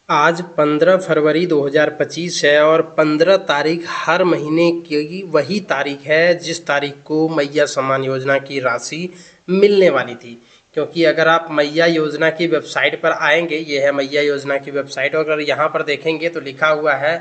आज 15 फरवरी 2025 है और 15 तारीख हर महीने की वही तारीख है जिस तारीख को मैया सम्मान योजना की राशि मिलने वाली थी। क्योंकि अगर आप मैया योजना की वेबसाइट पर आएंगे, ये है मैया योजना की वेबसाइट, और अगर यहाँ पर देखेंगे तो लिखा हुआ है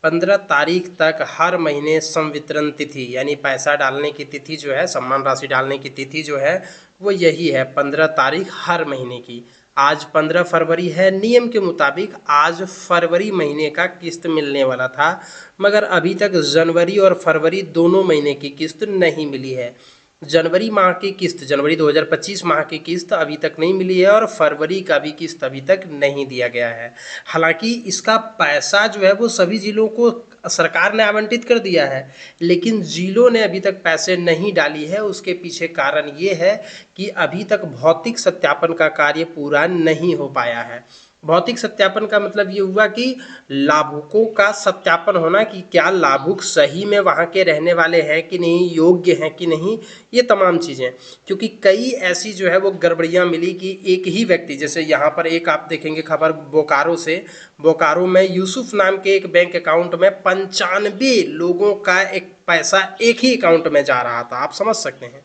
15 तारीख तक हर महीने संवितरण तिथि, यानी पैसा डालने की तिथि जो है, सम्मान राशि डालने की तिथि जो है वो यही है 15 तारीख हर महीने की। आज 15 फरवरी है। नियम के मुताबिक आज फरवरी महीने का किस्त मिलने वाला था, मगर अभी तक जनवरी और फरवरी दोनों महीने की किस्त नहीं मिली है। जनवरी माह की किस्त, जनवरी 2025 माह की किस्त अभी तक नहीं मिली है और फरवरी का भी किस्त अभी तक नहीं दिया गया है। हालांकि इसका पैसा जो है वो सभी जिलों को सरकार ने आवंटित कर दिया है, लेकिन जिलों ने अभी तक पैसे नहीं डाली है। उसके पीछे कारण ये है कि अभी तक भौतिक सत्यापन का कार्य पूरा नहीं हो पाया है। भौतिक सत्यापन का मतलब ये हुआ कि लाभुकों का सत्यापन होना कि क्या लाभुक सही में वहाँ के रहने वाले हैं कि नहीं, योग्य हैं कि नहीं, ये तमाम चीज़ें। क्योंकि कई ऐसी जो है वो गड़बड़ियाँ मिली कि एक ही व्यक्ति, जैसे यहाँ पर एक आप देखेंगे खबर बोकारो से, बोकारो में यूसुफ नाम के एक बैंक अकाउंट में 95 लोगों का एक पैसा एक ही अकाउंट में जा रहा था। आप समझ सकते हैं,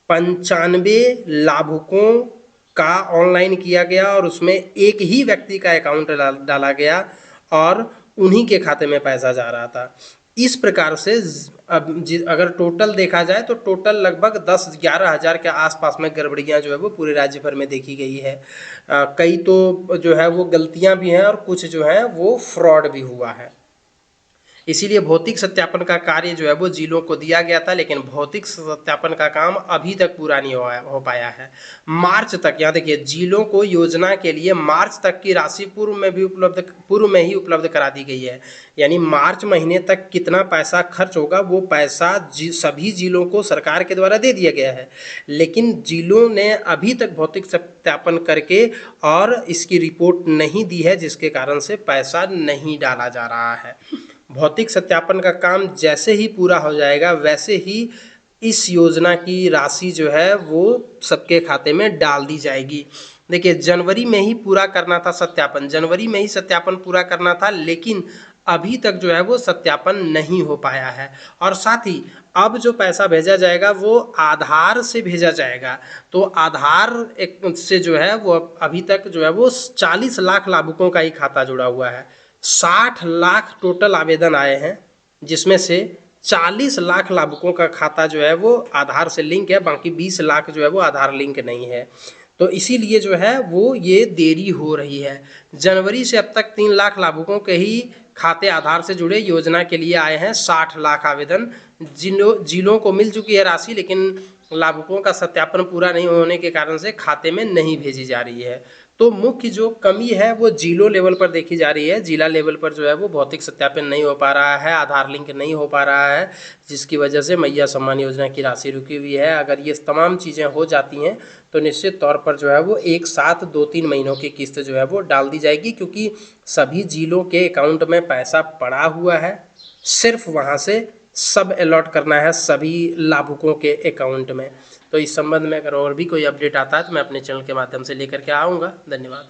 95 लाभुकों का ऑनलाइन किया गया और उसमें एक ही व्यक्ति का अकाउंट डाला गया और उन्हीं के खाते में पैसा जा रहा था। इस प्रकार से अब अगर टोटल देखा जाए तो टोटल लगभग 10-11 हज़ार के आसपास में गड़बड़ियाँ जो है वो पूरे राज्य भर में देखी गई है। कई तो जो है वो गलतियाँ भी हैं और कुछ जो है वो फ्रॉड भी हुआ है। इसीलिए भौतिक सत्यापन का कार्य जो है वो जिलों को दिया गया था, लेकिन भौतिक सत्यापन का काम अभी तक पूरा नहीं हो पाया है। मार्च तक, यहाँ देखिए, जिलों को योजना के लिए मार्च तक की राशि पूर्व में ही उपलब्ध करा दी गई है। यानी मार्च महीने तक कितना पैसा खर्च होगा वो पैसा सभी जिलों को सरकार के द्वारा दे दिया गया है, लेकिन जिलों ने अभी तक भौतिक सत्यापन करके और इसकी रिपोर्ट नहीं दी है, जिसके कारण से पैसा नहीं डाला जा रहा है। भौतिक सत्यापन का काम जैसे ही पूरा हो जाएगा वैसे ही इस योजना की राशि जो है वो सबके खाते में डाल दी जाएगी। देखिए, जनवरी में ही पूरा करना था सत्यापन, जनवरी में ही सत्यापन पूरा करना था, लेकिन अभी तक जो है वो सत्यापन नहीं हो पाया है। और साथ ही अब जो पैसा भेजा जाएगा वो आधार से भेजा जाएगा, तो आधार से जो है वो अभी तक जो है वो 40 लाख लाभुकों का ही खाता जुड़ा हुआ है। 60 लाख टोटल आवेदन आए हैं, जिसमें से 40 लाख लाभुकों का खाता जो है वो आधार से लिंक है, बाकी 20 लाख जो है वो आधार लिंक नहीं है। तो इसीलिए जो है वो ये देरी हो रही है। जनवरी से अब तक 3 लाख लाभुकों के ही खाते आधार से जुड़े योजना के लिए आए हैं। 60 लाख आवेदन जिलों को मिल चुकी है राशि, लेकिन लाभुकों का सत्यापन पूरा नहीं होने के कारण से खाते में नहीं भेजी जा रही है। तो मुख्य जो कमी है वो जिलों लेवल पर देखी जा रही है। जिला लेवल पर जो है वो भौतिक सत्यापन नहीं हो पा रहा है, आधार लिंक नहीं हो पा रहा है, जिसकी वजह से मैया सम्मान योजना की राशि रुकी हुई है। अगर ये तमाम चीज़ें हो जाती हैं तो निश्चित तौर पर जो है वो एक साथ 2-3 महीनों की किस्त जो है वो डाल दी जाएगी, क्योंकि सभी जिलों के अकाउंट में पैसा पड़ा हुआ है। सिर्फ वहाँ से सब अलॉट करना है सभी लाभुकों के अकाउंट में। तो इस संबंध में अगर और भी कोई अपडेट आता है तो मैं अपने चैनल के माध्यम से लेकर के आऊँगा। धन्यवाद।